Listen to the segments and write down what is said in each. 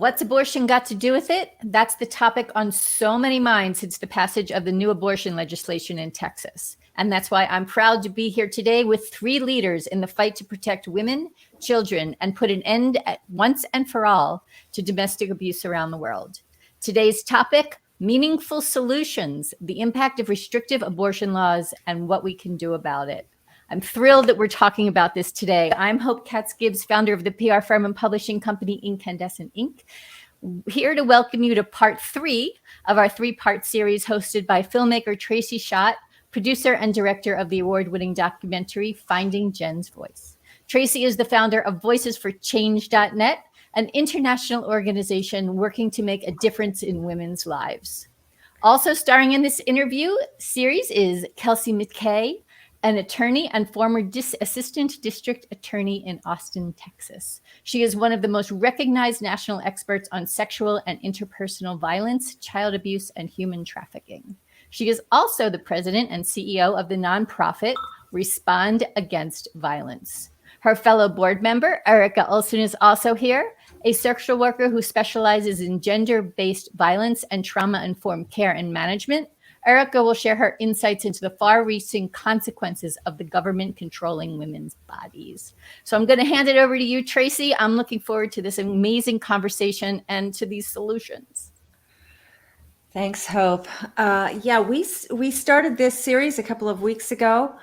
What's abortion got to do with it? That's the topic on so many minds since the passage of the new abortion legislation in Texas. And that's why I'm proud to be here today with 3 leaders in the fight to protect women, children, and put an end at once and for all to domestic abuse around the world. Today's topic, meaningful solutions, the impact of restrictive abortion laws and what we can do about it. I'm thrilled that we're talking about this today. I'm Hope Katz-Gibbs, founder of the PR firm and publishing company Incandescent Inc., here to welcome you to part 3 of our 3-part series hosted by filmmaker Tracy Schott, producer and director of the award-winning documentary Finding Jen's Voice. Tracy is the founder of VoicesForChange.net, an international organization working to make a difference in women's lives. Also starring in this interview series is Kelsey McKay, an attorney and former assistant district attorney in Austin, Texas. She is one of the most recognized national experts on sexual and interpersonal violence, child abuse, and human trafficking. She is also the president and CEO of the nonprofit Respond Against Violence. Her fellow board member, Erica Olson, is also here, a social worker who specializes in gender-based violence and trauma-informed care and management. Erica will share her insights into the far-reaching consequences of the government controlling women's bodies. So I'm going to hand it over to you, Tracy. I'm looking forward to this amazing conversation and to these solutions. Thanks, Hope. We started this series a couple of weeks ago,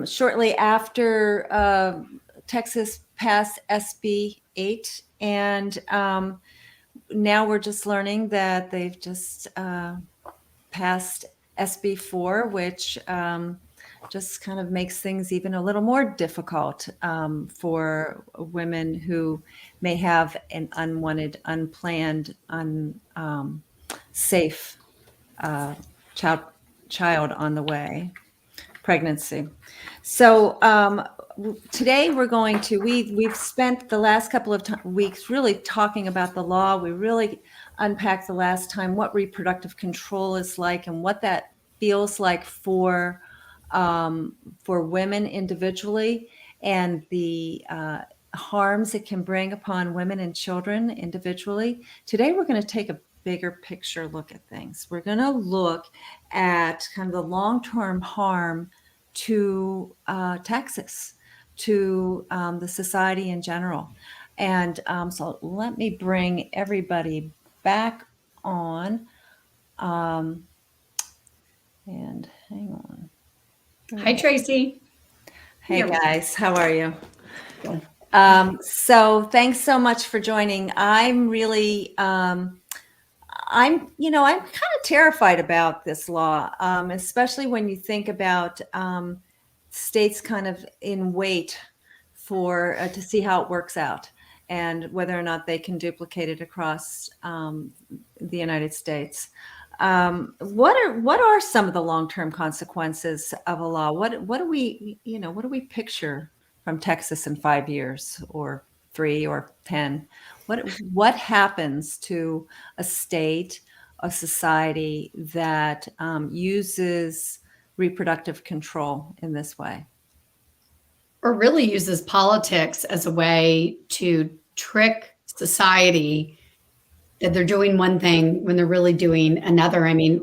shortly after Texas passed SB8, and now we're just learning that they've just passed SB4, which just kind of makes things even a little more difficult for women who may have an unwanted, unplanned, unsafe child on the way, pregnancy. So today we're going to, we've spent the last couple of weeks really talking about the law. We really unpacked the last time what reproductive control is like and what that feels like for women individually, and the harms it can bring upon women and children individually. Today we're going to take a bigger picture look at things. We're going to look at kind of the long-term harm to Texas, to the society in general. And so let me bring everybody back on. And hang on. Hi, Tracy. Hey, guys. How are you? So thanks so much for joining. I'm really, I'm kind of terrified about this law, especially when you think about states kind of in wait for to see how it works out and whether or not they can duplicate it across the United States. What are some of the long-term consequences of a law? What do we picture from Texas in 5 years or 3 or 10? What happens to a state, a society that uses reproductive control in this way? Or really uses politics as a way to trick society that they're doing one thing when they're really doing another. I mean,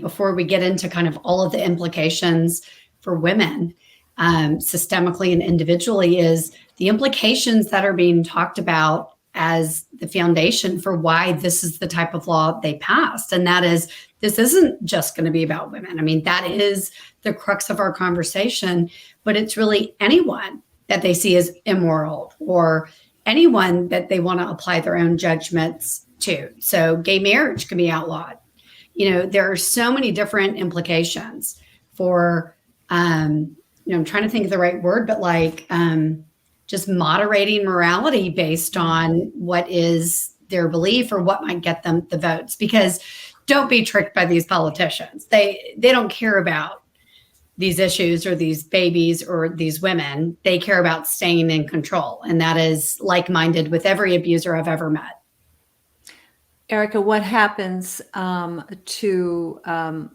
before we get into kind of all of the implications for women, systemically and individually, is the implications that are being talked about as the foundation for why this is the type of law they passed. And that is, this isn't just going to be about women. I mean, that is the crux of our conversation, but it's really anyone that they see as immoral or anyone that they want to apply their own judgments to. So gay marriage can be outlawed. There are so many different implications for, I'm trying to think of the right word, but just moderating morality based on what is their belief or what might get them the votes. Because don't be tricked by these politicians. They don't care about these issues or these babies or these women. They care about staying in control. And that is like-minded with every abuser I've ever met. Erica, what happens to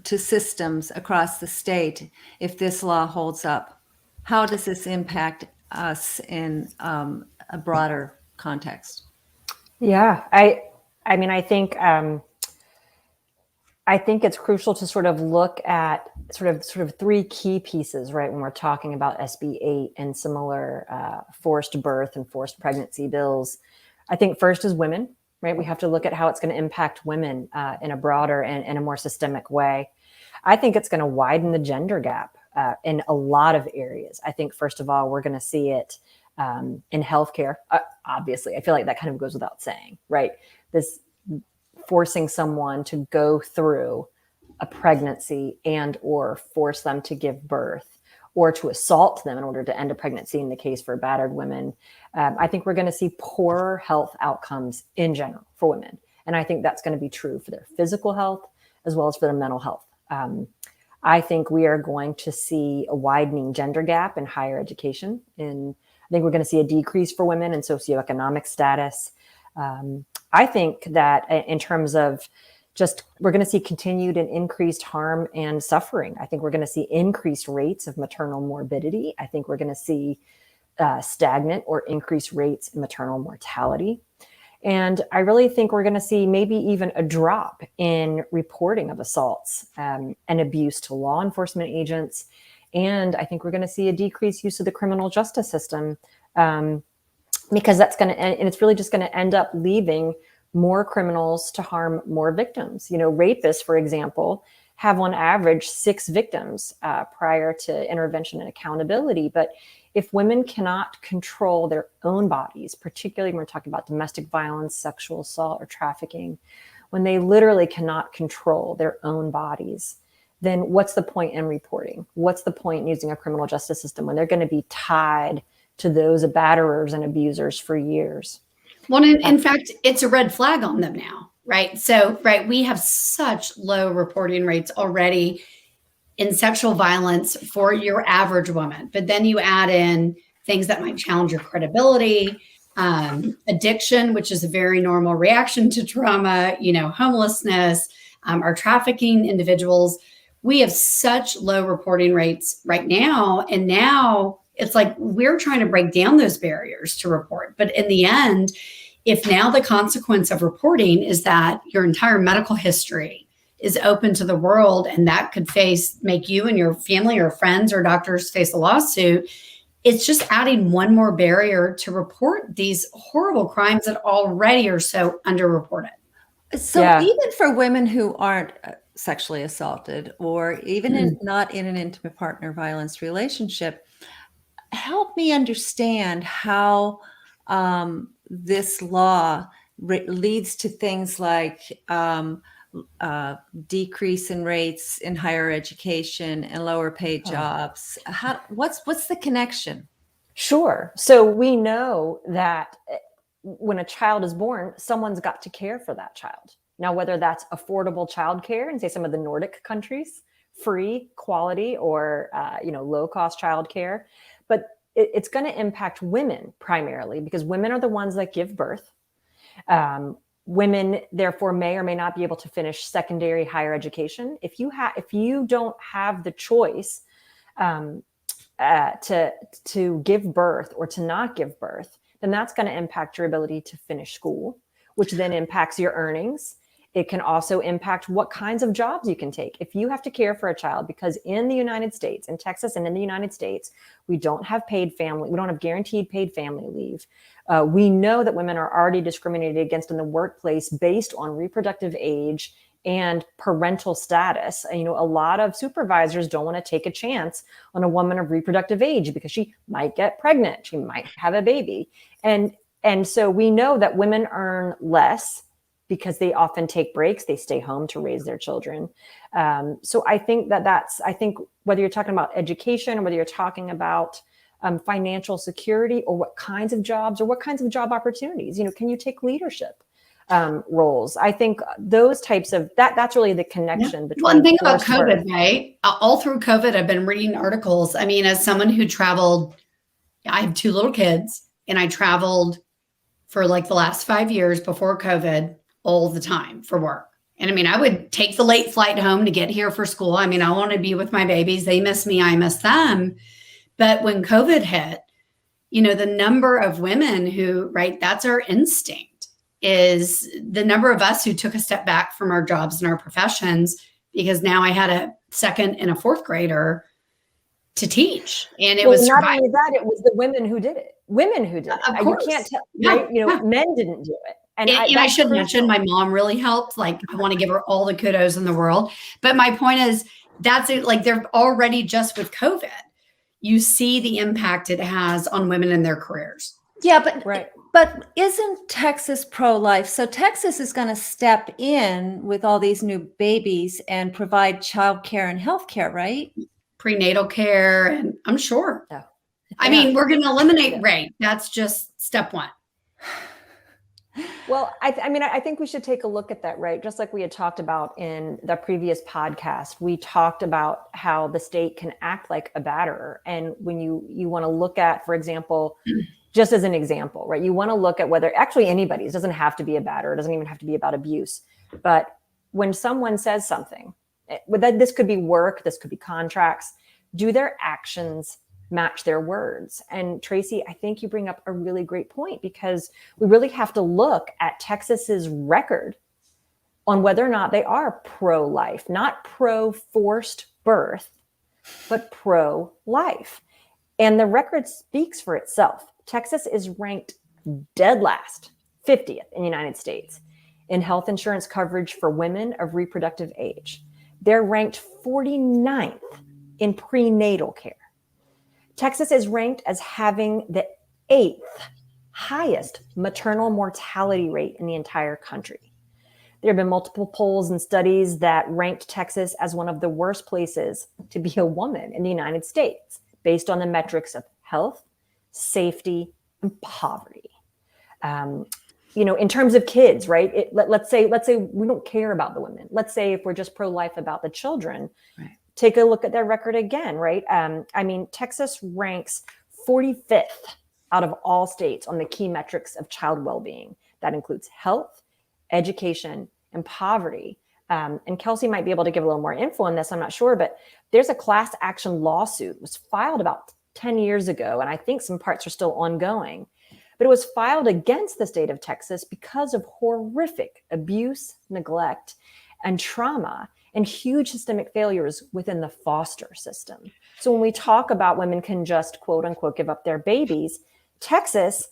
systems across the state if this law holds up? How does this impact us in a broader context? Yeah, I mean, I think it's crucial to sort of look at sort of three key pieces, right? When we're talking about SB8 and similar forced birth and forced pregnancy bills. I think first is women, right? We have to look at how it's going to impact women in a broader and in a more systemic way. I think it's going to widen the gender gap in a lot of areas. I think, first of all, we're going to see it in healthcare. Obviously, I feel like that kind of goes without saying, right? This forcing someone to go through a pregnancy and or force them to give birth or to assault them in order to end a pregnancy in the case for battered women. I think we're going to see poorer health outcomes in general for women. And I think that's going to be true for their physical health as well as for their mental health. I think we are going to see a widening gender gap in higher education. And I think we're going to see a decrease for women in socioeconomic status. I think that in terms of just, we're going to see continued and increased harm and suffering. I think we're going to see increased rates of maternal morbidity. I think we're going to see stagnant or increased rates in maternal mortality. And I really think we're going to see maybe even a drop in reporting of assaults and abuse to law enforcement agents. And I think we're going to see a decreased use of the criminal justice system because that's going to, and it's really just going to end up leaving more criminals to harm more victims. You know, rapists, for example, have on average 6 victims prior to intervention and accountability. But if women cannot control their own bodies, particularly when we're talking about domestic violence, sexual assault, or trafficking, when they literally cannot control their own bodies, then what's the point in reporting? What's the point in using a criminal justice system when they're going to be tied to those batterers and abusers for years? Well, in fact, it's a red flag on them now, right? So, right, we have such low reporting rates already in sexual violence for your average woman. But then you add in things that might challenge your credibility, addiction, which is a very normal reaction to trauma, you know, homelessness, or trafficking individuals. We have such low reporting rates right now. And now it's like we're trying to break down those barriers to report. But in the end, if now the consequence of reporting is that your entire medical history is open to the world, and that could make you and your family or friends or doctors face a lawsuit, it's just adding one more barrier to report these horrible crimes that already are so underreported. So even for women who aren't sexually assaulted or even not in an intimate partner violence relationship, help me understand how this law leads to things like decrease in rates in higher education and lower paid jobs. What's the connection? Sure. So we know that when a child is born, someone's got to care for that child. Now, whether that's affordable childcare in, say, some of the Nordic countries, free, quality, or low-cost childcare, but it's going to impact women primarily because women are the ones that give birth. Women, therefore, may or may not be able to finish secondary higher education. If you don't have the choice to give birth or to not give birth, then that's going to impact your ability to finish school, which then impacts your earnings. It can also impact what kinds of jobs you can take. If you have to care for a child, because in the United States, in Texas and in the United States, we don't have guaranteed paid family leave. We know that women are already discriminated against in the workplace based on reproductive age and parental status. A lot of supervisors don't want to take a chance on a woman of reproductive age because she might get pregnant, she might have a baby. And so we know that women earn less because they often take breaks, they stay home to raise their children. So I think I think whether you're talking about education or whether you're talking about financial security or what kinds of jobs or what kinds of job opportunities, can you take leadership roles? I think those types of, that's really the connection between. One thing about COVID, right? All through COVID, I've been reading articles. I mean, as someone who traveled, I have 2 little kids, and I traveled for like the last 5 years before COVID all the time for work. And I mean, I would take the late flight home to get here for school. I mean, I want to be with my babies. They miss me. I miss them. But when COVID hit, the number of women who, right, that's our instinct, is the number of us who took a step back from our jobs and our professions, because now I had a second and a fourth grader to teach. And it was not only that, it was the women who did it. Women who did it. Of course. You can't tell, Yeah, right? You know, men didn't do it. And I should mention my mom really helped. Like, I want to give her all the kudos in the world. But my point is, that's it. Like, they're already, just with COVID, you see the impact it has on women in their careers. Yeah, but isn't Texas pro-life? So Texas is going to step in with all these new babies and provide childcare and healthcare, right? Prenatal care, and I'm sure. Yeah. I mean, we're going to eliminate rape. That's just step one. Well, I think we should take a look at that, right? Just like we had talked about in the previous podcast, we talked about how the state can act like a batterer. And when you want to look at, for example, just as an example, right? You want to look at whether actually anybody, it doesn't have to be a batterer, it doesn't even have to be about abuse. But when someone says something, this could be work, this could be contracts, do their actions match their words? And Tracy, I think you bring up a really great point, because we really have to look at Texas's record on whether or not they are pro-life, not pro-forced birth, but pro-life. And the record speaks for itself. Texas is ranked dead last, 50th in the United States in health insurance coverage for women of reproductive age. They're ranked 49th in prenatal care. Texas is ranked as having the 8th highest maternal mortality rate in the entire country. There have been multiple polls and studies that ranked Texas as one of the worst places to be a woman in the United States, based on the metrics of health, safety, and poverty. In terms of kids, right? Let's say we don't care about the women. Let's say if we're just pro-life about the children, right. Take a look at their record again, right? Texas ranks 45th out of all states on the key metrics of child well-being. That includes health, education, and poverty. And Kelsey might be able to give a little more info on this, I'm not sure, but there's a class action lawsuit. It was filed about 10 years ago, and I think some parts are still ongoing. But it was filed against the state of Texas because of horrific abuse, neglect, and trauma, and huge systemic failures within the foster system. So when we talk about women can just, quote unquote, give up their babies, Texas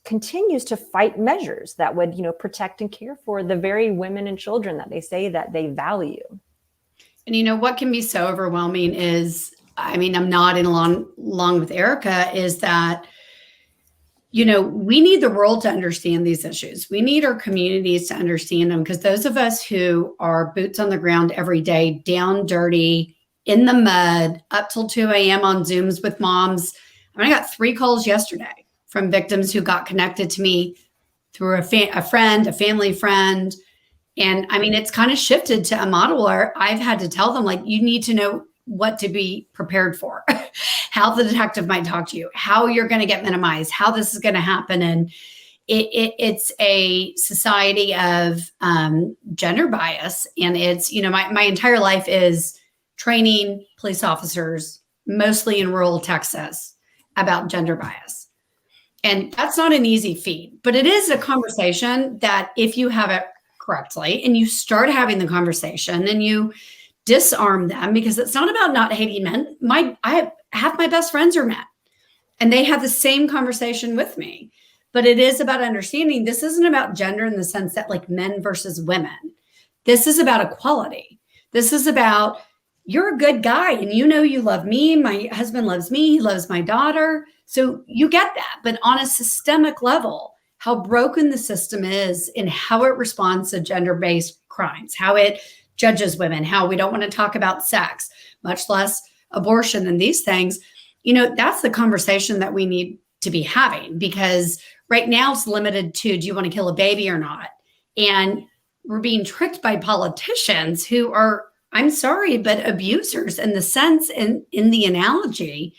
continues to fight measures that would, protect and care for the very women and children that they say that they value. And what can be so overwhelming is, I'm nodding along with Erica, is that, we need the world to understand these issues. We need our communities to understand them, because those of us who are boots on the ground every day, down dirty, in the mud, up till 2 a.m. on Zooms with moms. I got 3 calls yesterday from victims who got connected to me through a family friend. And it's kind of shifted to a model where I've had to tell them, like, you need to know what to be prepared for, how the detective might talk to you, how you're going to get minimized, how this is going to happen. And it's a society of gender bias. And it's, my entire life is training police officers, mostly in rural Texas, about gender bias. And that's not an easy feat, but it is a conversation that, if you have it correctly and you start having the conversation and you disarm them, because it's not about not hating men. Half my best friends are men, and they have the same conversation with me. But it is about understanding this isn't about gender in the sense that, like, men versus women. This is about equality. This is about, you're a good guy and you love me. My husband loves me. He loves my daughter. So you get that. But on a systemic level, how broken the system is and how it responds to gender-based crimes, how it judges women, how we don't want to talk about sex, much less abortion and these things, that's the conversation that we need to be having, because right now it's limited to, do you want to kill a baby or not? And we're being tricked by politicians who are, I'm sorry, but abusers, in the sense, in the analogy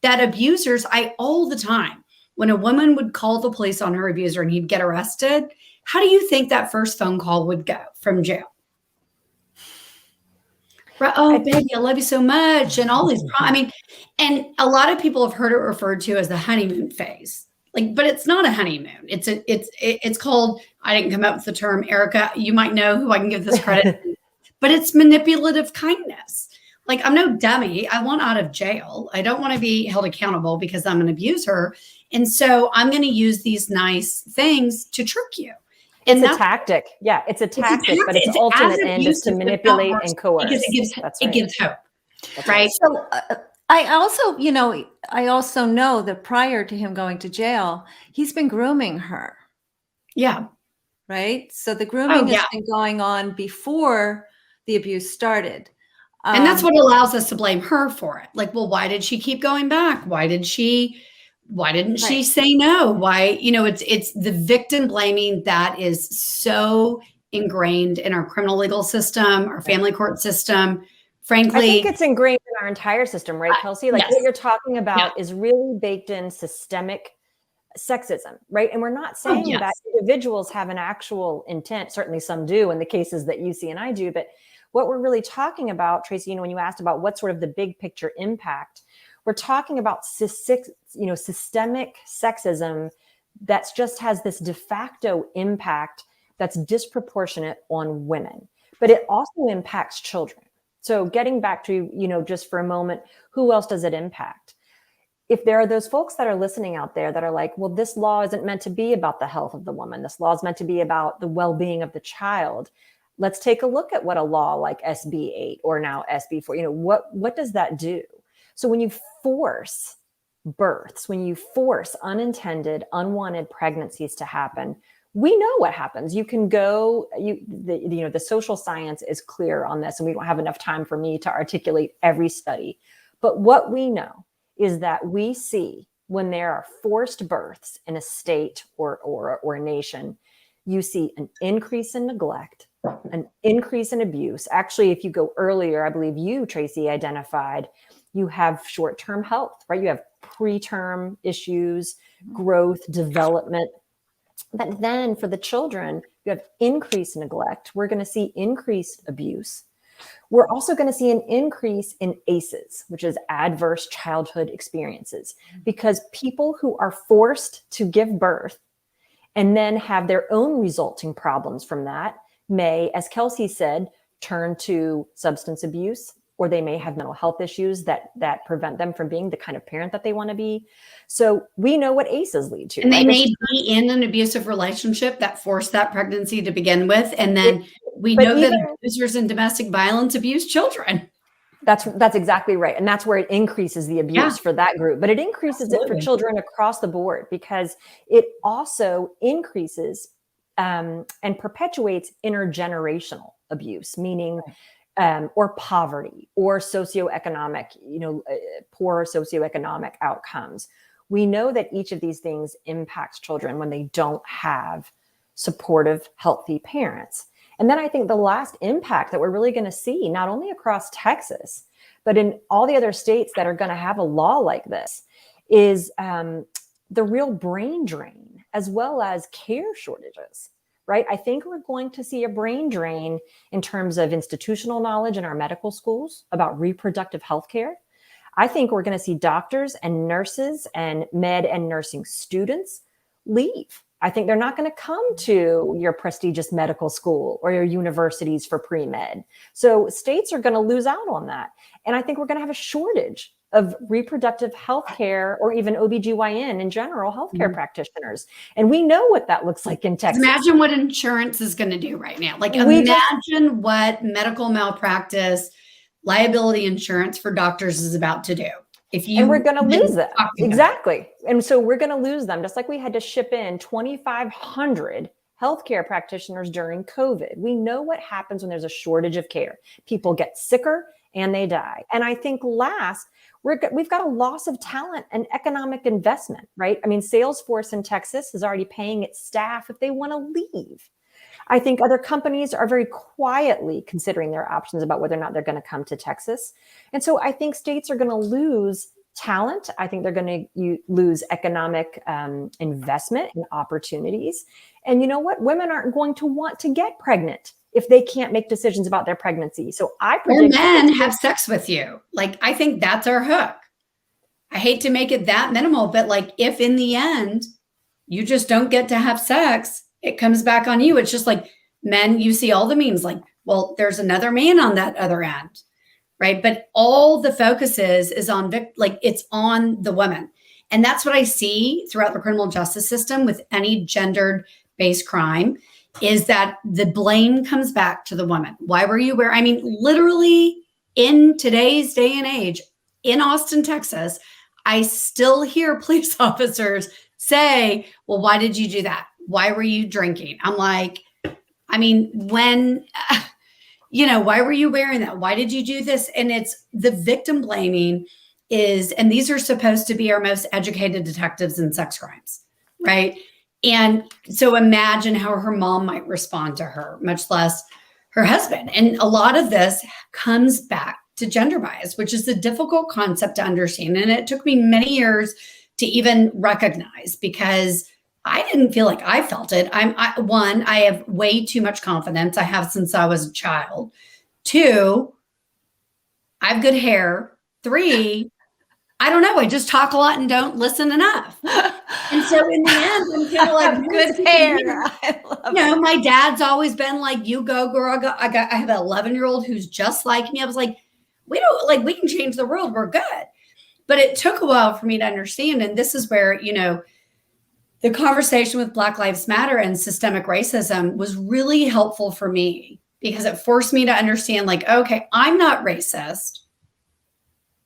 that abusers, all the time, when a woman would call the police on her abuser and he'd get arrested, how do you think that first phone call would go from jail? Oh, baby, I love you so much. And all these, and a lot of people have heard it referred to as the honeymoon phase. Like, but it's not a honeymoon. It's called, I didn't come up with the term, Erica, you might know who I can give this credit to, but it's manipulative kindness. Like, I'm no dummy. I want out of jail. I don't want to be held accountable because I'm an abuser. And so I'm going to use these nice things to trick you. And it's a tactic. Yeah, it's a tactic, but its ultimate end is to manipulate and coerce. Because it gives hope. That's right. So I also know that prior to him going to jail, he's been grooming her. Yeah. Right. So the grooming has been going on before the abuse started. And that's what allows us to blame her for it. Like, well, why did she keep going back? Why didn't she say no? Why, it's the victim blaming that is so ingrained in our criminal legal system, our family court system. Frankly, I think it's ingrained in our entire system, right, Kelsey? Like what you're talking about is really baked in systemic sexism, right? And we're not saying that individuals have an actual intent. Certainly some do in the cases that you see and I do. But what we're really talking about, Tracy, when you asked about what sort of the big picture impact, we're talking about systemic sexism that just has this de facto impact that's disproportionate on women, but it also impacts children. So getting back to, just for a moment, who else does it impact? If there are those folks that are listening out there that are like, well, this law isn't meant to be about the health of the woman. This law is meant to be about the well-being of the child. Let's take a look at what a law like SB8 or now SB4, what does that do? So when you force births, when you force unintended, unwanted pregnancies to happen, we know what happens. You can go, the social science is clear on this, and we don't have enough time for me to articulate every study. But what we know is that we see when there are forced births in a state or a nation, you see an increase in neglect, an increase in abuse. Actually, if you go earlier, I believe you, Tracy, identified, you have short-term health, right? You have preterm issues, growth, development. But then for the children, you have increased neglect. We're going to see increased abuse. We're also going to see an increase in ACEs, which is adverse childhood experiences, because people who are forced to give birth and then have their own resulting problems from that may, as Kelsey said, turn to substance abuse, or they may have mental health issues that prevent them from being the kind of parent that they want to be. So we know what ACEs lead to. And they may be in an abusive relationship that forced that pregnancy to begin with. And then we know that abusers in domestic violence abuse children. That's exactly right. And that's where it increases the abuse for that group. But it increases it for children across the board, because it also increases and perpetuates intergenerational abuse, meaning or poverty or socioeconomic, poor socioeconomic outcomes. We know that each of these things impacts children when they don't have supportive, healthy parents. And then I think the last impact that we're really going to see, not only across Texas, but in all the other states that are going to have a law like this, is the real brain drain, as well as care shortages, right? I think we're going to see a brain drain in terms of institutional knowledge in our medical schools about reproductive health care. I think we're going to see doctors and nurses and med and nursing students leave. I think they're not going to come to your prestigious medical school or your universities for pre-med. So states are going to lose out on that. And I think we're going to have a shortage of reproductive health care, or even OBGYN in general, healthcare practitioners. And we know what that looks like in Texas. Imagine what insurance is going to do right now. Like, imagine what medical malpractice liability insurance for doctors is about to do. And we're going to lose them. Exactly. And so we're going to lose them, just like we had to ship in 2,500 healthcare practitioners during COVID. We know what happens when there's a shortage of care. People get sicker and they die. And I think last, we've got a loss of talent and economic investment, right? I mean, Salesforce in Texas is already paying its staff if they want to leave. I think other companies are very quietly considering their options about whether or not they're going to come to Texas. And so I think states are going to lose talent. I think they're going to lose economic investment and opportunities. And you know what? Women aren't going to want to get pregnant if they can't make decisions about their pregnancy. So I predict— or men have sex with you. Like, I think that's our hook. I hate to make it that minimal, but like, if in the end You just don't get to have sex. It comes back on you. It's just like men, you see all the memes like, well, there's another man on that other end, right? But all the focus is on like it's on the woman. And that's what I see throughout the criminal justice system with any gendered based crime is that the blame comes back to the woman. Why were you I mean, literally in today's day and age in Austin, Texas, I still hear police officers say, well, why did you do that? Why were you drinking? I'm like, I mean, when, why were you wearing that? Why did you do this? And it's the victim blaming and these are supposed to be our most educated detectives in sex crimes, right? And so imagine how her mom might respond to her, much less her husband. And a lot of this comes back to gender bias, which is a difficult concept to understand. And it took me many years to even recognize because I didn't feel like I felt it. I have way too much confidence. I have since I was a child. 2, I have good hair. 3, I don't know. I just talk a lot and don't listen enough. And so in the end, I'm kind of like, good hair. I love it. My dad's always been like, you go, girl. I have an 11-year-old who's just like me. I was like, we can change the world. We're good. But it took a while for me to understand. And this is where, the conversation with Black Lives Matter and systemic racism was really helpful for me because it forced me to understand like, okay, I'm not racist.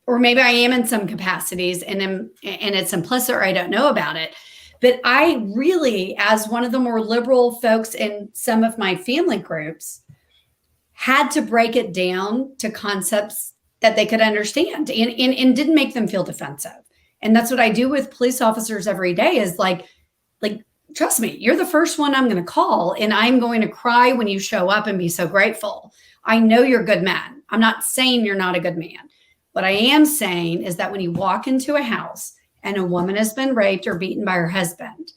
Or maybe I am in some capacities and it's implicit or I don't know about it. But I really, as one of the more liberal folks in some of my family groups, had to break it down to concepts that they could understand and didn't make them feel defensive. And that's what I do with police officers every day is like, trust me, you're the first one I'm going to call and I'm going to cry when you show up and be so grateful. I know you're a good man. I'm not saying you're not a good man. What I am saying is that when you walk into a house and a woman has been raped or beaten by her husband,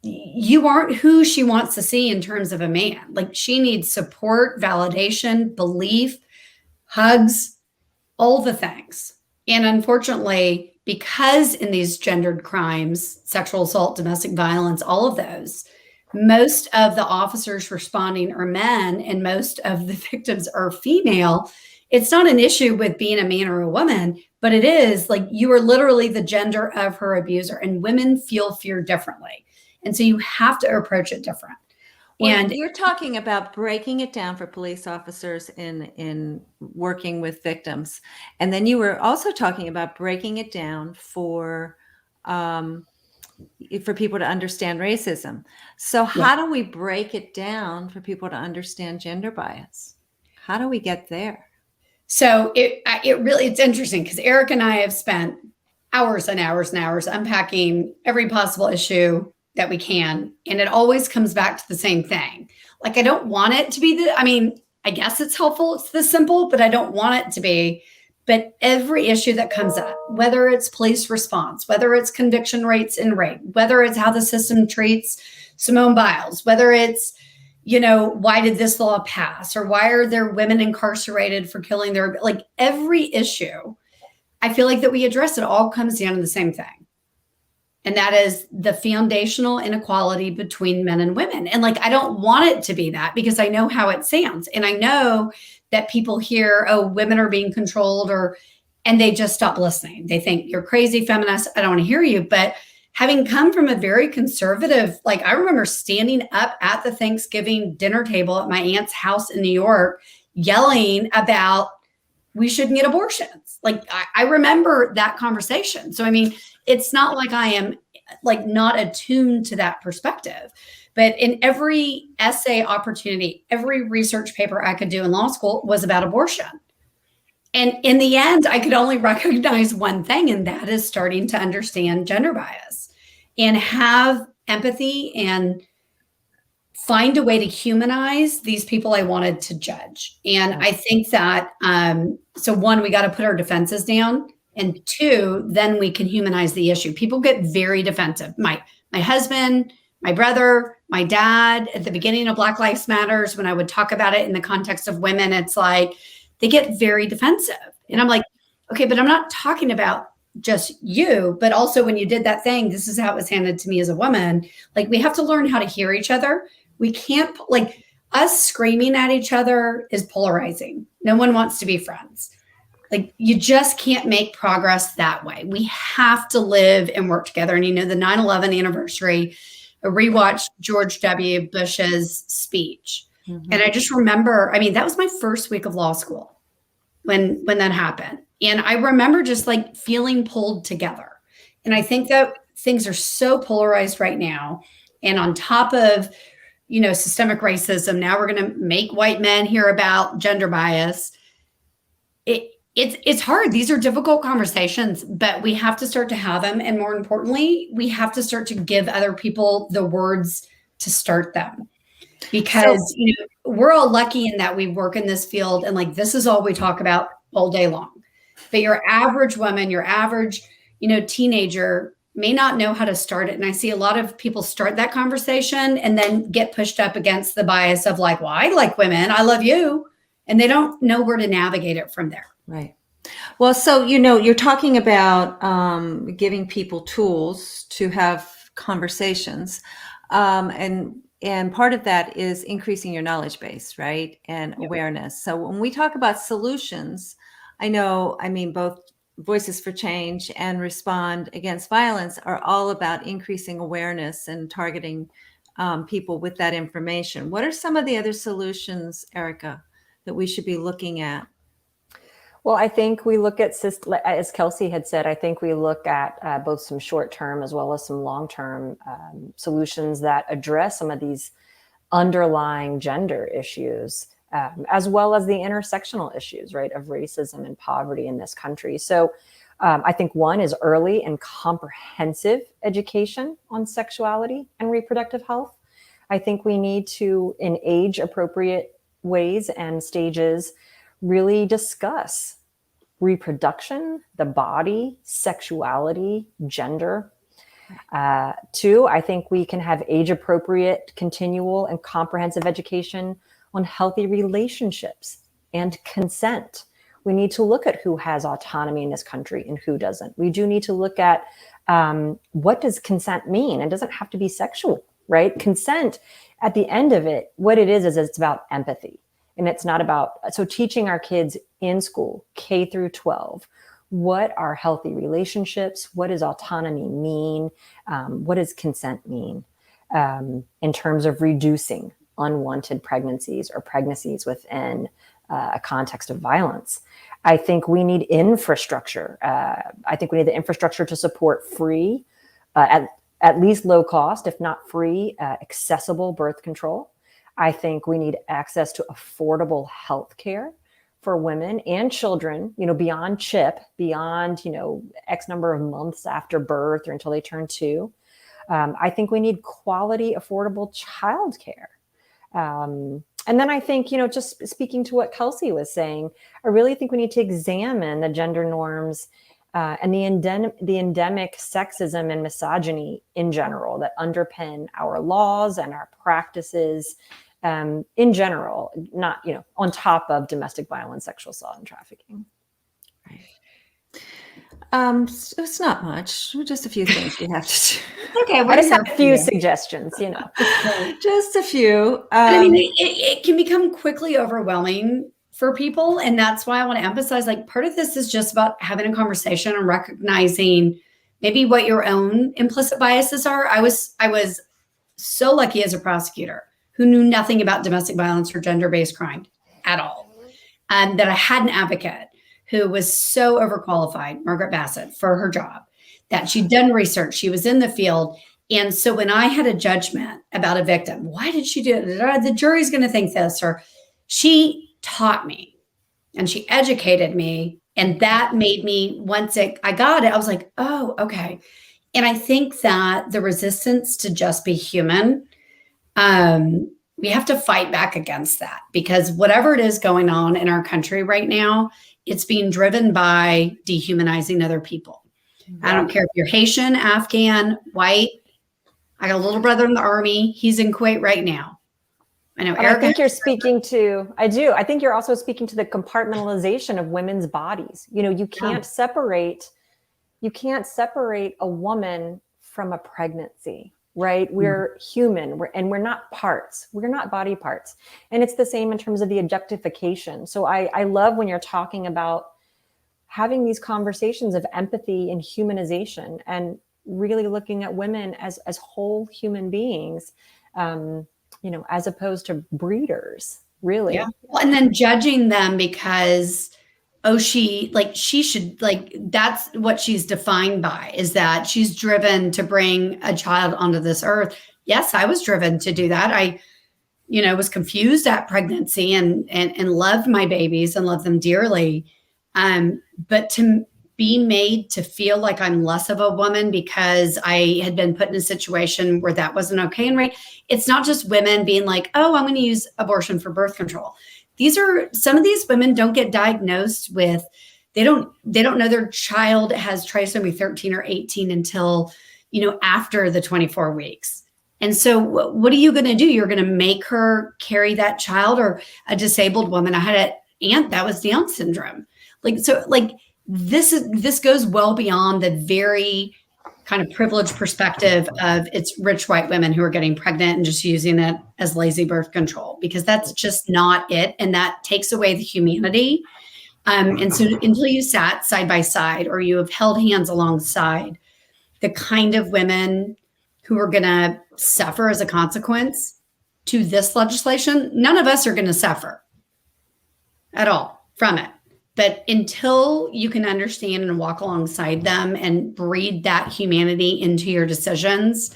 you aren't who she wants to see in terms of a man. Like she needs support, validation, belief, hugs, all the things. And unfortunately, because in these gendered crimes, sexual assault, domestic violence, all of those, most of the officers responding are men and most of the victims are female. It's not an issue with being a man or a woman, but it is like you are literally the gender of her abuser and women feel fear differently. And so you have to approach it different. Well, And you're talking about breaking it down for police officers in working with victims. And then you were also talking about breaking it down for people to understand racism. So how do we break it down for people to understand gender bias? How do we get there? So it's interesting because Eric and I have spent hours and hours and hours unpacking every possible issue that we can. And it always comes back to the same thing. Like, I don't want it to be I guess it's helpful. It's this simple, but I don't want it to be. But every issue that comes up, whether it's police response, whether it's conviction rates in rape, whether it's how the system treats Simone Biles, whether it's, why did this law pass? Or why are there women incarcerated for killing every issue, I feel like that we address it all comes down to the same thing. And that is the foundational inequality between men and women. And I don't want it to be that because I know how it sounds. And I know that people hear, oh, women are being controlled and they just stop listening. They think you're crazy feminist. I don't want to hear you. But having come from a very conservative, I remember standing up at the Thanksgiving dinner table at my aunt's house in New York, yelling about we shouldn't get abortions. I remember that conversation. So, it's not like I am not attuned to that perspective, but in every essay opportunity, every research paper I could do in law school was about abortion. And in the end, I could only recognize one thing, and that is starting to understand gender bias and have empathy and find a way to humanize these people I wanted to judge. And I think that, so one, we got to put our defenses down. And 2, then we can humanize the issue. People get very defensive. My husband, my brother, my dad, at the beginning of Black Lives Matters, when I would talk about it in the context of women, it's they get very defensive. And I'm like, okay, but I'm not talking about just you, but also when you did that thing, this is how it was handed to me as a woman. Like, we have to learn how to hear each other. We can't, like, us screaming at each other is polarizing. No one wants to be friends. Like, you just can't make progress that way. We have to live and work together. And, the 9/11 anniversary, I rewatched George W. Bush's speech. Mm-hmm. And I just remember, that was my first week of law school when that happened. And I remember just like feeling pulled together. And I think that things are so polarized right now. And on top of, systemic racism, now we're going to make white men hear about gender bias. It's hard. These are difficult conversations, but we have to start to have them. And more importantly, we have to start to give other people the words to start them. Because, we're all lucky in that we work in this field and like, this is all we talk about all day long. But your average woman, your average, teenager may not know how to start it. And I see a lot of people start that conversation and then get pushed up against the bias of like, well, I like women, I love you. And they don't know where to navigate it from there. Right. Well, so, you're talking about giving people tools to have conversations. And part of that is increasing your knowledge base, right? And awareness. So when we talk about solutions, both Voices for Change and Respond Against Violence are all about increasing awareness and targeting people with that information. What are some of the other solutions, Erica, that we should be looking at? Well, I think we look at, as Kelsey had said, I think we look at both some short-term as well as some long-term solutions that address some of these underlying gender issues, as well as the intersectional issues, right, of racism and poverty in this country. So I think one is early and comprehensive education on sexuality and reproductive health. I think we need to, in age-appropriate ways and stages, really discuss reproduction, the body, sexuality, gender. Two, I think we can have age-appropriate, continual, and comprehensive education on healthy relationships and consent. We need to look at who has autonomy in this country and who doesn't. We do need to look at what does consent mean? It doesn't have to be sexual, right? Consent, at the end of it, what it is it's about empathy. And it's not about, so teaching our kids in school, K through 12, what are healthy relationships? What does autonomy mean? What does consent mean in terms of reducing unwanted pregnancies or pregnancies within a context of violence? I think we need infrastructure. I think we need the infrastructure to support free, at least low cost, if not free, accessible birth control. I think we need access to affordable health care for women and children, beyond CHIP, beyond, X number of months after birth or until they turn 2. I think we need quality, affordable childcare. And then I think, just speaking to what Kelsey was saying, I really think we need to examine the gender norms and the endemic sexism and misogyny in general that underpin our laws and our practices in general, not, on top of domestic violence, sexual assault, and trafficking. Right. It's not much, just a few things we have to do. Okay, I just have a few suggestions, Just a few. It can become quickly overwhelming for people. And that's why I want to emphasize, like, part of this is just about having a conversation and recognizing maybe what your own implicit biases are. I was so lucky as a prosecutor who knew nothing about domestic violence or gender-based crime at all. And that I had an advocate who was so overqualified, Margaret Bassett, for her job, that she'd done research, she was in the field. And so when I had a judgment about a victim, why did she do it? The jury's going to think this, or she taught me and she educated me. And that made me, once I got it, I was like, oh, okay. And I think that the resistance to just be human, we have to fight back against that, because whatever it is going on in our country right now, it's being driven by dehumanizing other people. Yeah. I don't care if you're Haitian, Afghan, white. I got a little brother in the army. He's in Kuwait right now. I know. Erica, I think you're speaking to, I do. I think you're also speaking to the compartmentalization of women's bodies. You can't separate you can't separate a woman from a pregnancy, right? We're human, and we're not parts. We're not body parts. And it's the same in terms of the objectification. So I love when you're talking about having these conversations of empathy and humanization, and really looking at women as whole human beings, as opposed to breeders, really. Yeah. Well, and then judging them because, she should, that's what she's defined by, is that she's driven to bring a child onto this earth. Yes, I was driven to do that. I, was confused at pregnancy and loved my babies and loved them dearly. But to be made to feel like I'm less of a woman because I had been put in a situation where that wasn't okay. And right, it's not just women being like, oh, I'm going to use abortion for birth control. Some of these women don't get diagnosed with, they don't know their child has trisomy 13 or 18 until, after the 24 weeks. And so what are you going to do? You're going to make her carry that child, or a disabled woman. I had an aunt that was Down syndrome. This goes well beyond the very kind of privileged perspective of it's rich white women who are getting pregnant and just using it as lazy birth control, because that's just not it. And that takes away the humanity. And so until you sat side by side, or you have held hands alongside the kind of women who are going to suffer as a consequence to this legislation, none of us are going to suffer at all from it. But until you can understand and walk alongside them and breed that humanity into your decisions,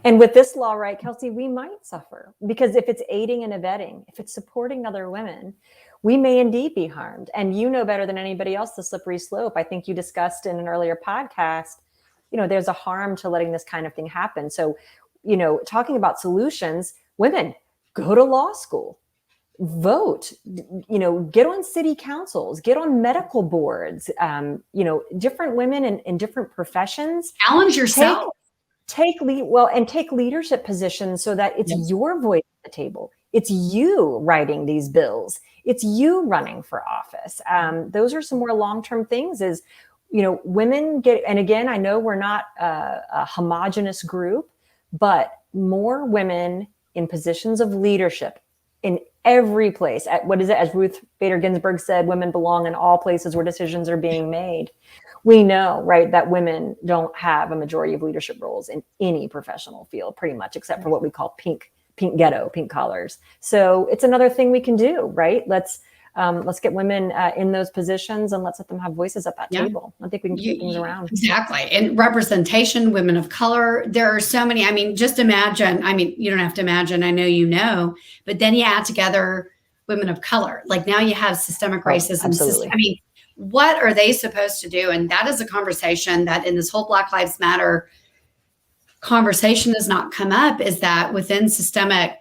And with this law, right, Kelsey, we might suffer, because if it's aiding and abetting, if it's supporting other women, we may indeed be harmed. And you know better than anybody else the slippery slope. I think you discussed in an earlier podcast, there's a harm to letting this kind of thing happen. So, talking about solutions, women, go to law school. Vote, get on city councils, get on medical boards, different women in different professions. Challenge yourself. Take leadership positions so that it's your voice at the table. It's you writing these bills. It's you running for office. Those are some more long-term things is, women get, and again, I know we're not a homogenous group, but more women in positions of leadership in every place. As Ruth Bader Ginsburg said, women belong in all places where decisions are being made. We know, right, that women don't have a majority of leadership roles in any professional field, pretty much, except for what we call pink ghetto, pink collars. So it's another thing we can do, right? Let's get women in those positions, and let's let them have voices at that table. I think we can keep things around. Exactly. And representation, women of color, there are so many. Just imagine, you don't have to imagine, I know, but then you add together women of color. Now you have systemic racism. Absolutely. What are they supposed to do? And that is a conversation that in this whole Black Lives Matter conversation has not come up, is that within systemic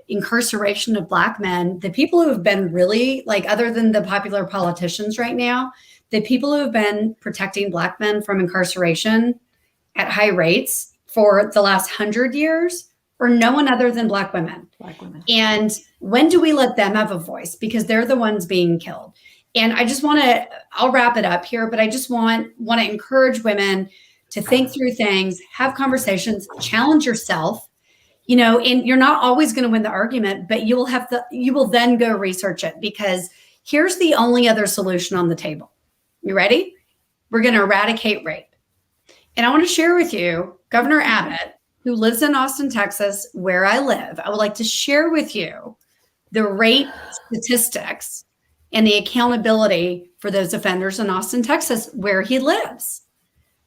incarceration of Black men, the people who have been really, other than the popular politicians right now, the people who have been protecting Black men from incarceration at high rates for the last 100 years are no one other than Black women. And when do we let them have a voice? Because they're the ones being killed. And I just I'll wrap it up here, but I just want to encourage women to think through things, have conversations, challenge yourself, and you're not always going to win the argument, but you will then go research it, because here's the only other solution on the table. You ready? We're going to eradicate rape. And I want to share with you, Governor Abbott, who lives in Austin, Texas, where I live. I would like to share with you the rape statistics and the accountability for those offenders in Austin, Texas, where he lives,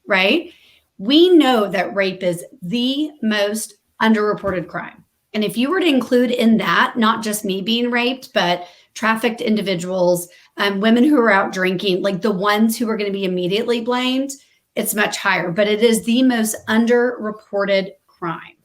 right? We know that rape is the most underreported crime. And if you were to include in that, not just me being raped, but trafficked individuals, women who are out drinking, the ones who are going to be immediately blamed, it's much higher, but it is the most underreported crime.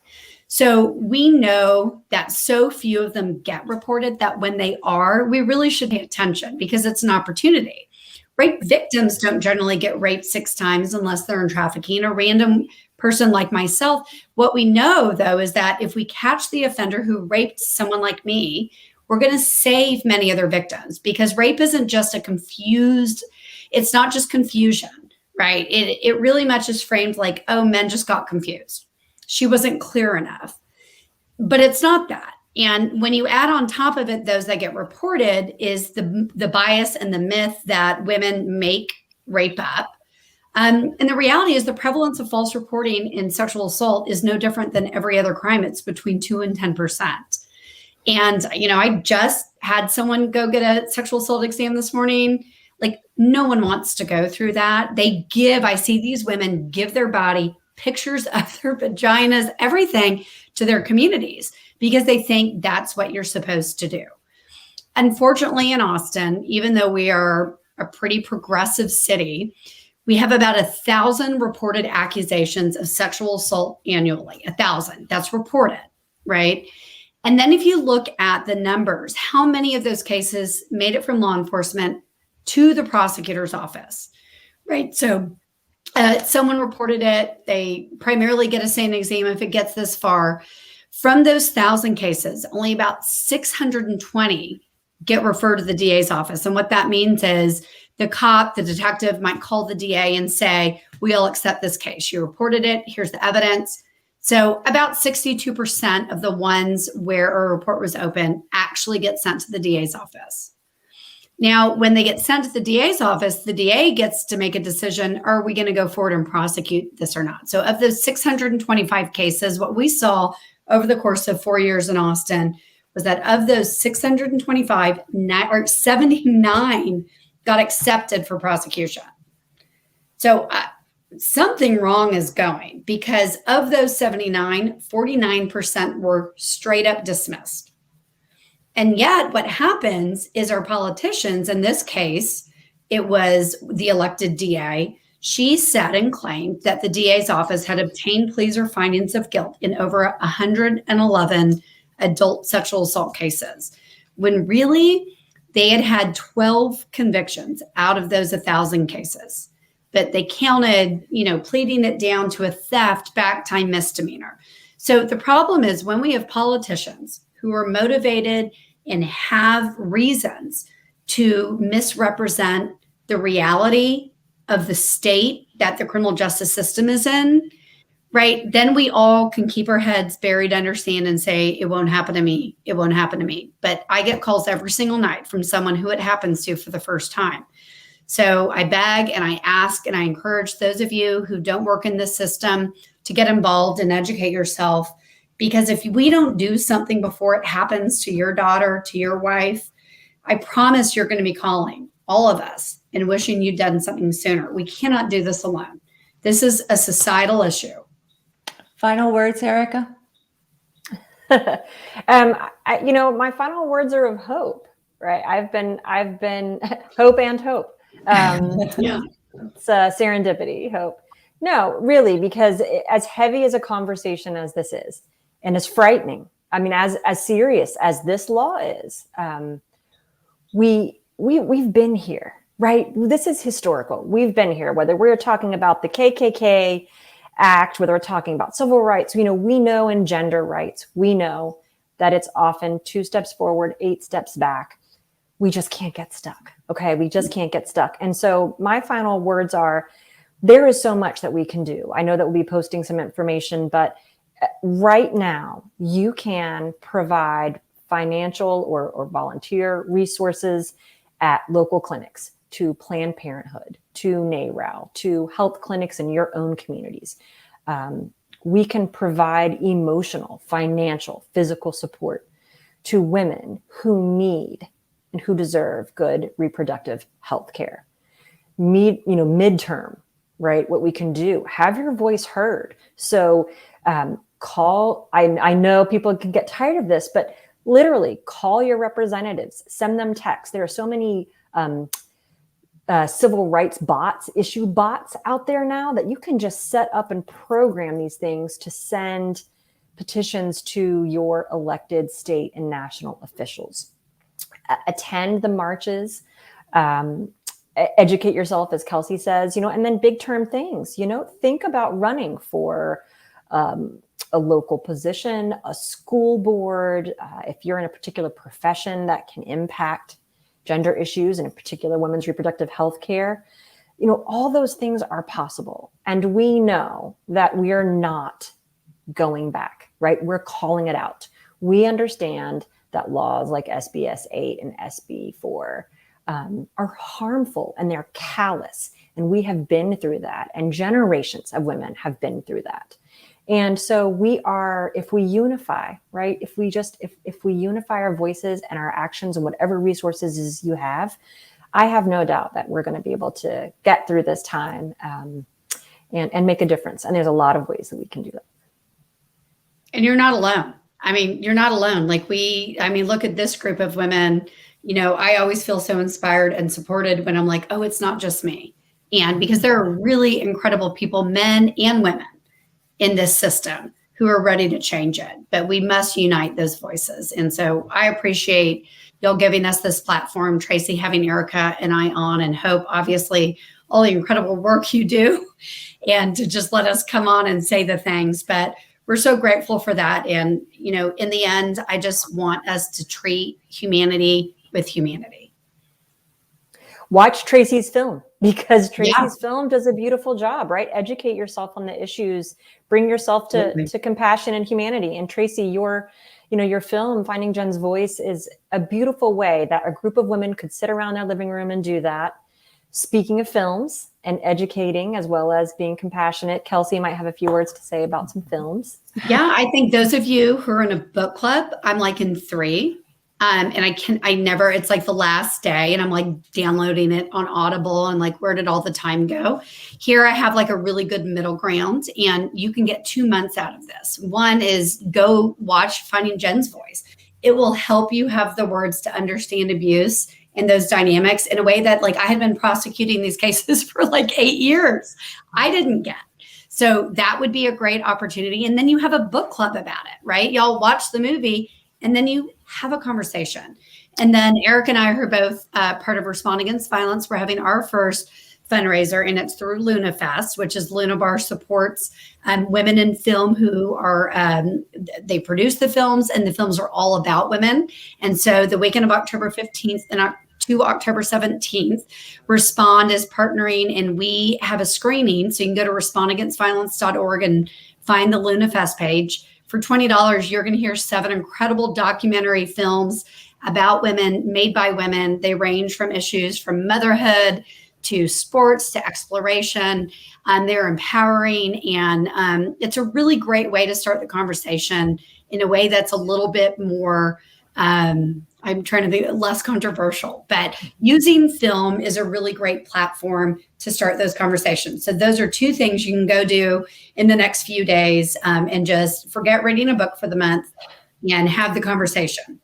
So we know that so few of them get reported that when they are, we really should pay attention, because it's an opportunity. Rape victims don't generally get raped 6 times unless they're in trafficking. A random person like myself. What we know, though, is that if we catch the offender who raped someone like me, we're going to save many other victims, because rape isn't just it's not just confusion, right? It really much is framed like, oh, men just got confused. She wasn't clear enough. But it's not that. And when you add on top of it, those that get reported is the bias and the myth that women make rape up. And the reality is the prevalence of false reporting in sexual assault is no different than every other crime. It's between 2 and 10%. And, I just had someone go get a sexual assault exam this morning. Like, no one wants to go through that. I see these women give their body, pictures of their vaginas, everything to their communities, because they think that's what you're supposed to do. Unfortunately, in Austin, even though we are a pretty progressive city, we have about 1,000 reported accusations of sexual assault annually. 1,000, that's reported, right? And then if you look at the numbers, how many of those cases made it from law enforcement to the prosecutor's office, right? So someone reported it. They primarily get a SANE exam if it gets this far. From those 1,000 cases, only about 620 get referred to the DA's office. And what that means is the detective might call the DA and say, we'll accept this case. You reported it. Here's the evidence. So about 62% of the ones where a report was open actually get sent to the DA's office. Now, when they get sent to the DA's office, the DA gets to make a decision, are we going to go forward and prosecute this or not? So of those 625 cases, what we saw over the course of 4 years in Austin was that of those 625, 79 got accepted for prosecution. So something wrong is going, because of those 79, 49% were straight up dismissed. And yet what happens is our politicians, in this case, it was the elected DA, she said and claimed that the DA's office had obtained pleas or findings of guilt in over 111 adult sexual assault cases, when really they had 12 convictions out of those 1,000 cases. But they counted, pleading it down to a theft back time misdemeanor. So the problem is when we have politicians who are motivated and have reasons to misrepresent the reality of the state that the criminal justice system is in, right? Then we all can keep our heads buried under sand and say, it won't happen to me. It won't happen to me. But I get calls every single night from someone who it happens to for the first time. So I beg and I ask and I encourage those of you who don't work in this system to get involved and educate yourself. Because if we don't do something before it happens to your daughter, to your wife, I promise you're going to be calling all of us and wishing you'd done something sooner. We cannot do this alone. This is a societal issue. Final words, Erica? My final words are of hope, right? I've been hope and hope. Yeah. It's serendipity, hope. No, really, because as heavy as a conversation as this is, and as frightening, I mean, as serious as this law is, we've been here, right? This is historical. We've been here, whether we're talking about the KKK Act, whether we're talking about civil rights, we know in gender rights, we know that it's often 2 steps forward, 8 steps back. We just can't get stuck. Okay. We just can't get stuck. And so my final words are, there is so much that we can do. I know that we'll be posting some information, but right now you can provide financial or volunteer resources at local clinics, to Planned Parenthood, to NARAL, to health clinics in your own communities. We can provide emotional, financial, physical support to women who need and who deserve good reproductive health care. Midterm, right? What we can do, have your voice heard. So call, I know people can get tired of this, but literally call your representatives, send them texts. There are so many civil rights issue bots out there now that you can just set up and program these things to send petitions to your elected state and national officials. Attend the marches, educate yourself, as Kelsey says, and then big term things, think about running for a local position, a school board, if you're in a particular profession that can impact gender issues, and in particular women's reproductive health care, all those things are possible. And we know that we are not going back, right? We're calling it out. We understand that laws like SB8 and SB4 are harmful and they're callous. And we have been through that. And generations of women have been through that. And so if we unify, right? If we unify our voices and our actions and whatever resources you have, I have no doubt that we're going to be able to get through this time and make a difference. And there's a lot of ways that we can do that. And you're not alone. I mean, you're not alone. Look at this group of women. I always feel so inspired and supported when I'm like, oh, it's not just me. And because there are really incredible people, men and women, in this system who are ready to change it. But we must unite those voices. And so I appreciate y'all giving us this platform, Tracy, having Erica and I on, and Hope, obviously, all the incredible work you do, and to just let us come on and say the things. But we're so grateful for that. And, in the end, I just want us to treat humanity with humanity. Watch Tracy's film, because Tracy's film does a beautiful job, right? Educate yourself on the issues, bring yourself to compassion and humanity. And Tracy, your film, Finding Jen's Voice, is a beautiful way that a group of women could sit around their living room and do that. Speaking of films and educating as well as being compassionate, Kelsey might have a few words to say about some films. Yeah, I think those of you who are in a book club, I'm like in 3. And it's like the last day and I'm like downloading it on Audible and like, where did all the time go? Here I have like a really good middle ground, and you can get 2 months out of this. One is go watch Finding Jen's Voice. It will help you have the words to understand abuse and those dynamics in a way that, like, I had been prosecuting these cases for like 8 years. I didn't get. So that would be a great opportunity. And then you have a book club about it, right? Y'all watch the movie and then you have a conversation. And then Eric and I are both part of Respond Against Violence. We're having our first fundraiser, and it's through Luna Fest, which is Luna Bar supports women in film who are, they produce the films, and the films are all about women. And so the weekend of October 15th and to October 17th, Respond is partnering, and we have a screening. So you can go to respondagainstviolence.org and find the Luna Fest page. For $20, you're going to hear 7 incredible documentary films about women, made by women. They range from issues from motherhood to sports to exploration. They're empowering, and it's a really great way to start the conversation in a way that's a little bit more, I'm trying to think, less controversial. But using film is a really great platform to start those conversations. So those are 2 things you can go do in the next few days, and just forget reading a book for the month and have the conversation.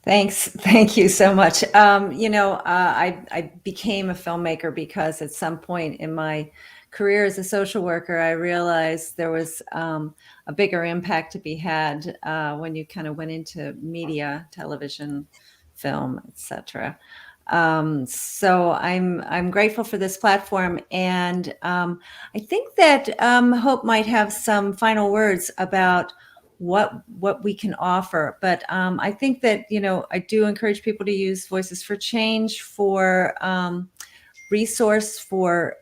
Thanks. Thank you so much. I became a filmmaker because at some point in my career as a social worker, I realized there was a bigger impact to be had when you kind of went into media, television, film, etc. So I'm grateful for this platform, and I think that Hope might have some final words about what we can offer. But I think that, I do encourage people to use Voices for Change for resource for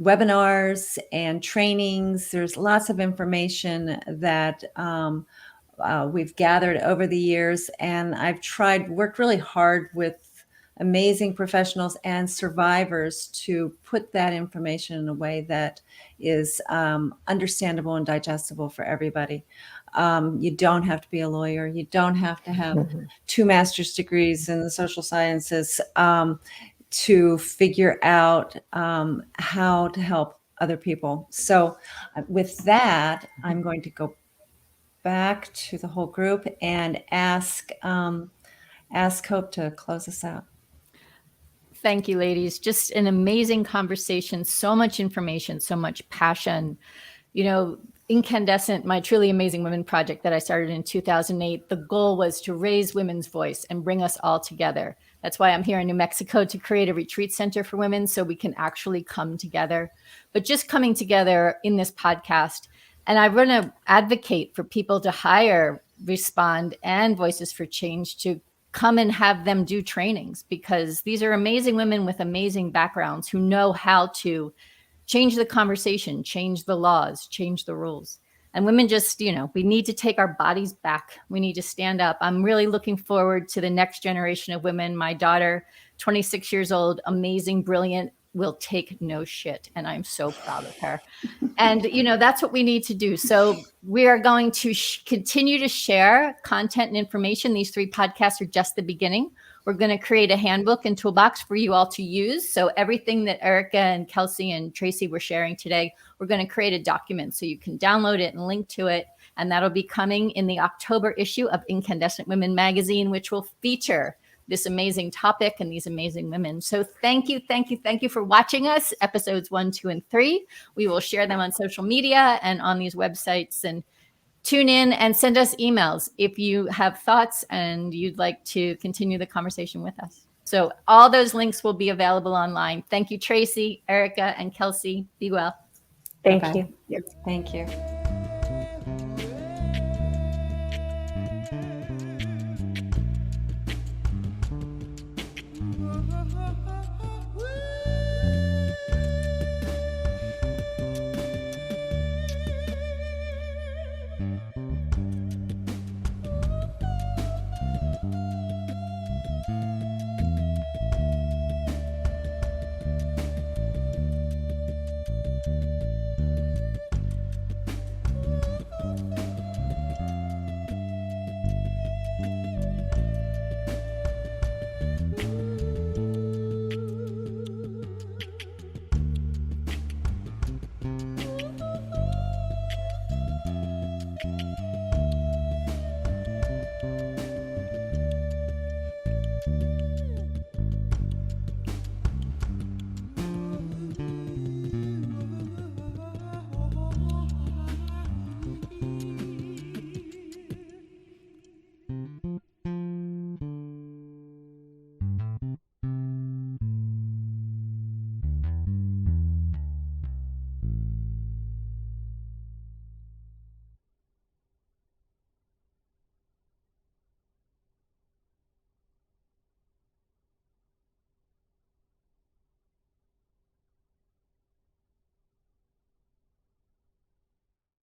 webinars and trainings. There's lots of information that we've gathered over the years, and I've worked really hard with amazing professionals and survivors to put that information in a way that is understandable and digestible for everybody. You don't have to be a lawyer. You don't have to have 2 master's degrees in the social sciences to figure out how to help other people. So with that, I'm going to go back to the whole group and ask Hope to close us out. Thank you, ladies. Just an amazing conversation, so much information, so much passion. Incandescent, my truly amazing women project that I started in 2008, the goal was to raise women's voice and bring us all together. That's why I'm here in New Mexico to create a retreat center for women so we can actually come together. But just coming together in this podcast, and I want to advocate for people to hire, Respond, and Voices for Change to come and have them do trainings, because these are amazing women with amazing backgrounds who know how to change the conversation, change the laws, change the rules. And women just, we need to take our bodies back. We need to stand up. I'm really looking forward to the next generation of women. My daughter, 26 years old, amazing, brilliant, will take no shit. And I'm so proud of her. And, that's what we need to do. So we are going to continue to share content and information. These 3 podcasts are just the beginning. We're going to create a handbook and toolbox for you all to use. So everything that Erica and Kelsey and Tracy were sharing today, we're going to create a document so you can download it and link to it. And that'll be coming in the October issue of Incandescent Women magazine, which will feature this amazing topic and these amazing women. So thank you for watching us, episodes 1, 2, and 3. We will share them on social media and on these websites, and tune in and send us emails if you have thoughts and you'd like to continue the conversation with us. So all those links will be available online. Thank you, Tracy, Erica, and Kelsey. Be well. Thank you. Thank you.